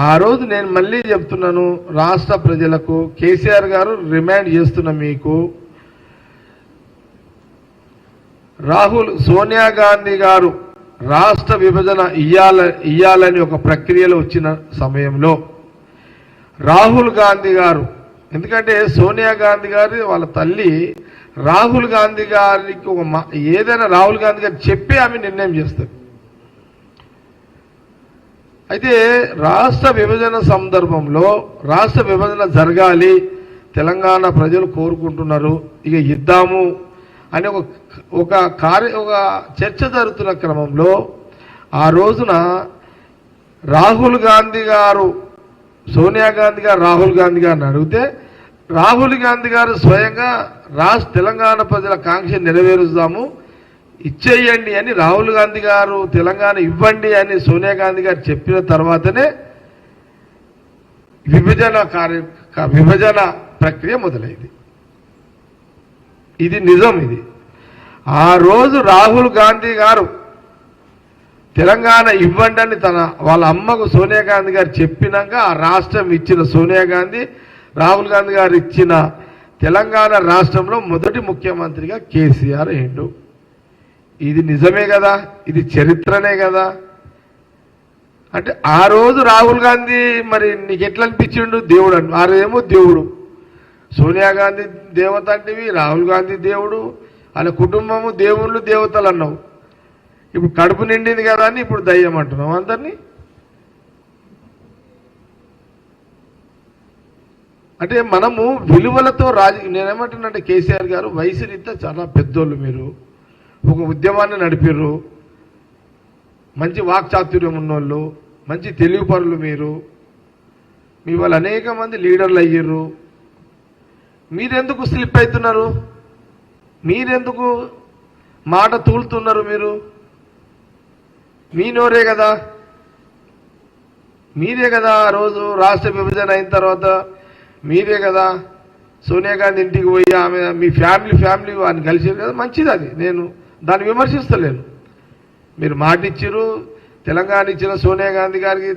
ఆ రోజు నేను మళ్ళీ చెప్తున్నాను రాష్ట్ర ప్రజలకు, కేసీఆర్ గారు రిమైండ్ చేస్తున్న మీకు, సోనియా గాంధీ గారు రాష్ట్ర విభజన ఇయ్యాలని ఒక ప్రక్రియలో వచ్చిన సమయంలో రాహుల్ గాంధీ గారు, ఎందుకంటే సోనియా గాంధీ గారి వాళ్ళ తల్లి రాహుల్ గాంధీ గారికి ఏదైనా రాహుల్ గాంధీ గారు చెప్పి ఆమె నిర్ణయం చేస్తారు. అయితే రాష్ట్ర విభజన సందర్భంలో రాష్ట్ర విభజన జరగాలి, తెలంగాణ ప్రజలు కోరుకుంటున్నారు, ఇక ఇద్దాము అని ఒక చర్చ జరుగుతున్న క్రమంలో ఆ రోజున రాహుల్ గాంధీ గారు సోనియా గాంధీ గారు రాహుల్ గాంధీ గారిని అడిగితే రాహుల్ గాంధీ గారు స్వయంగా తెలంగాణ ప్రజల కాంక్ష నెరవేరుస్తాము, ఇచ్చేయండి అని రాహుల్ గాంధీ గారు తెలంగాణ ఇవ్వండి అని సోనియా గాంధీ గారు చెప్పిన తర్వాతనే విభజన ప్రక్రియ మొదలైంది. ఇది నిజం. ఇది ఆ రోజు రాహుల్ గాంధీ గారు తెలంగాణ ఇవ్వండి అని వాళ్ళ అమ్మకు సోనియా గాంధీ గారు చెప్పినాక ఆ రాష్ట్రం ఇచ్చిన సోనియా గాంధీ, రాహుల్ గాంధీ గారు ఇచ్చిన తెలంగాణ రాష్ట్రంలో మొదటి ముఖ్యమంత్రిగా కేసీఆర్ అయ్యిండు. ఇది నిజమే కదా, ఇది చరిత్రనే కదా. అంటే ఆ రోజు రాహుల్ గాంధీ మరి నీకు ఎట్లా అనిపించిండు? దేవుడు అని. ఆ రోజేమో దేవుడు, సోనియా గాంధీ దేవత అంటివి, రాహుల్ గాంధీ దేవుడు, వాళ్ళ కుటుంబము దేవుళ్ళు దేవతలు అన్నావు. ఇప్పుడు కడుపు నిండింది కదా అని ఇప్పుడు దయ్యం అంటున్నావు అందరినీ. అంటే మనము విలువలతో నేనేమంటున్నానంటే కేసీఆర్ గారు వయసు రీత్యా చాలా పెద్దోళ్ళు, మీరు ఒక ఉద్యమాన్ని నడిపిర్రు, మంచి వాక్చాతుర్యం ఉన్నోళ్ళు, మంచి తెలివిపరులు మీరు, మీ వాళ్ళు అనేక మంది లీడర్లు అయ్యారు. మీరెందుకు స్లిప్ అవుతున్నారు? మీరెందుకు మాట తూలుతున్నారు? మీరు మీ నోరే కదా, మీరే కదా ఆ రోజు రాష్ట్ర విభజన అయిన తర్వాత మీరే కదా సోనియా గాంధీ ఇంటికి పోయి ఆమె మీ ఫ్యామిలీ వారిని కలిసారు కదా, మంచిది. అది నేను దాన్ని విమర్శిస్తలేను. మీరు మాట ఇచ్చారు, తెలంగాణ ఇచ్చిన సోనియా గాంధీ గారికి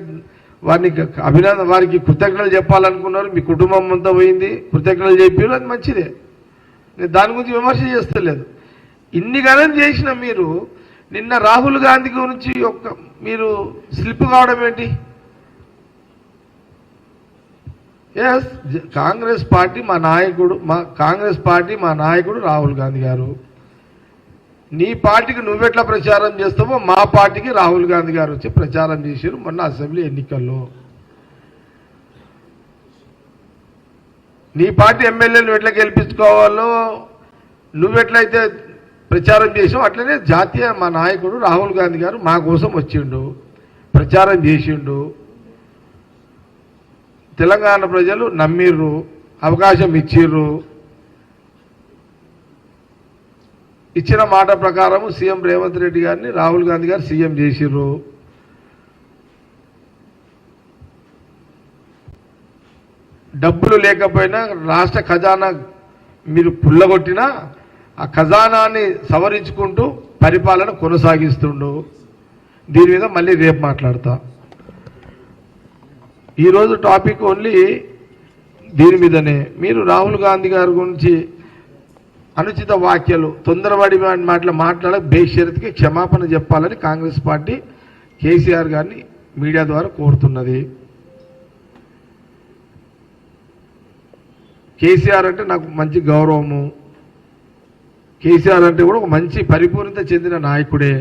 వారికి కృతజ్ఞతలు చెప్పాలనుకున్నారు, మీ కుటుంబం అంతా పోయింది, కృతజ్ఞతలు చెప్పారు, అది మంచిదే. నేను దాని గురించి విమర్శ చేస్తలేదు. ఇన్ని గణం చేసిన మీరు నిన్న రాహుల్ గాంధీ గురించి మీరు స్లిప్ కావడం ఏంటి? ఎస్, కాంగ్రెస్ పార్టీ మా నాయకుడు రాహుల్ గాంధీ గారు. నీ పార్టీకి నువ్వెట్లా ప్రచారం చేస్తావో మా పార్టీకి రాహుల్ గాంధీ గారు వచ్చి ప్రచారం చేశారు మొన్న అసెంబ్లీ ఎన్నికల్లో. నీ పార్టీ ఎమ్మెల్యేలు ఎట్లా గెలిపించుకోవాలో నువ్వెట్లయితే ప్రచారం చేసావు అట్లనే జాతీయ మా నాయకుడు రాహుల్ గాంధీ గారు మా కోసం వచ్చిండు, ప్రచారం చేసిండు. తెలంగాణ ప్రజలు నమ్మిర్రు, అవకాశం ఇచ్చిర్రు. ఇచ్చిన మాట ప్రకారం సీఎం రేవంత్ రెడ్డి గారిని రాహుల్ గాంధీ గారు సీఎం చేసిర్రు. డబ్బులు లేకపోయినా రాష్ట్ర ఖజానా మీరు పుల్లగొట్టినా ఆ ఖజానాన్ని సవరించుకుంటూ పరిపాలన కొనసాగిస్తుండు. దీని మీద మళ్ళీ రేపు మాట్లాడతా. ఈరోజు టాపిక్ ఓన్లీ దీని మీదనే. మీరు రాహుల్ గాంధీ గారి గురించి అనుచిత వ్యాఖ్యలు, తొందరపడి మాట్లాడ బేషరతుకి క్షమాపణ చెప్పాలని కాంగ్రెస్ పార్టీ కేసీఆర్ గారిని మీడియా ద్వారా కోరుతున్నది. కేసీఆర్ అంటే నాకు మంచి గౌరవము. కేసీఆర్ అంటే కూడా ఒక మంచి పరిపూర్ణత చెందిన నాయకుడే.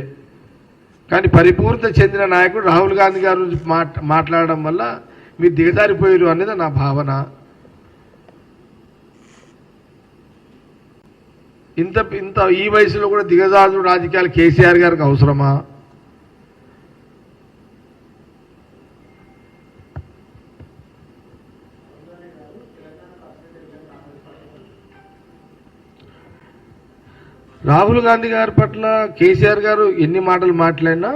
కానీ పరిపూర్ణత చెందిన నాయకుడు రాహుల్ గాంధీ గారి గురించి మాట్లాడడం వల్ల మీరు దిగజారిపోయారు అనేది నా భావన. ఇంత ఈ వయసులో కూడా దిగజారు రాజకీయాలు కేసీఆర్ గారికి అవసరమా? రాహుల్ గాంధీ గారి పట్ల కేసీఆర్ గారు ఎన్ని మాటలు మాట్లాడినా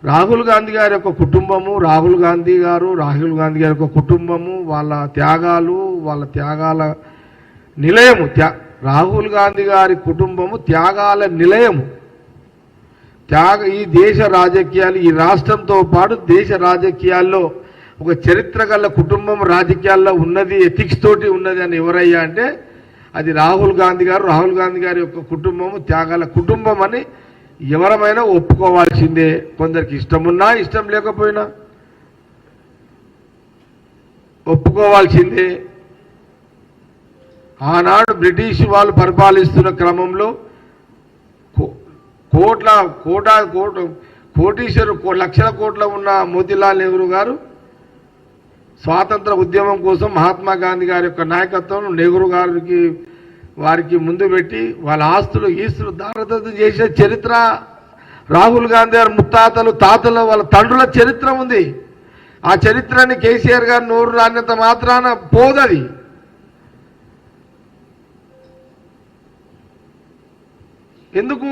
రాహుల్ గాంధీ గారి యొక్క కుటుంబము, రాహుల్ గాంధీ గారి యొక్క కుటుంబము, వాళ్ళ త్యాగాల నిలయము. రాహుల్ గాంధీ గారి కుటుంబము త్యాగాల నిలయము. ఈ దేశ రాజకీయాలు, ఈ రాష్ట్రంతో పాటు దేశ రాజకీయాల్లో ఒక చరిత్ర గల కుటుంబం రాజకీయాల్లో ఉన్నది, ఎథిక్స్ తోటి ఉన్నది అని ఎవరయ్యా అంటే అది రాహుల్ గాంధీ గారు. రాహుల్ గాంధీ గారి యొక్క కుటుంబము త్యాగాల కుటుంబం అని ఎవరమైనా ఒప్పుకోవాల్సిందే, కొందరికి ఇష్టమున్నా ఇష్టం లేకపోయినా ఒప్పుకోవాల్సిందే. ఆనాడు బ్రిటిష్ వాళ్ళు పరిపాలిస్తున్న క్రమంలో కోటీశ్వరు లక్షల కోట్ల ఉన్న మోతీలాల్ నెహ్రూ గారు స్వాతంత్ర ఉద్యమం కోసం మహాత్మా గాంధీ గారి యొక్క నాయకత్వం నెహ్రూ గారికి వారికి ముందు పెట్టి వాళ్ళ ఆస్తులు ఈస్తులు దారదత్తం చేసే చరిత్ర రాహుల్ గాంధీ గారు ముత్తాతలు తాతలు వాళ్ళ తండ్రుల చరిత్ర ఉంది. ఆ చరిత్రని కేసీఆర్ గారు నోరు రానంత మాత్రాన పోదది. ఎందుకు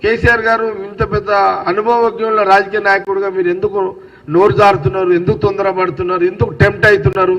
కేసీఆర్ గారు ఇంత పెద్ద అనుభవజ్ఞుల రాజకీయ నాయకుడిగా మీరు ఎందుకు నోరు జారుతున్నారు, ఎందుకు తొందరపడుతున్నారు, ఎందుకు టెంప్ట్ అవుతున్నారు?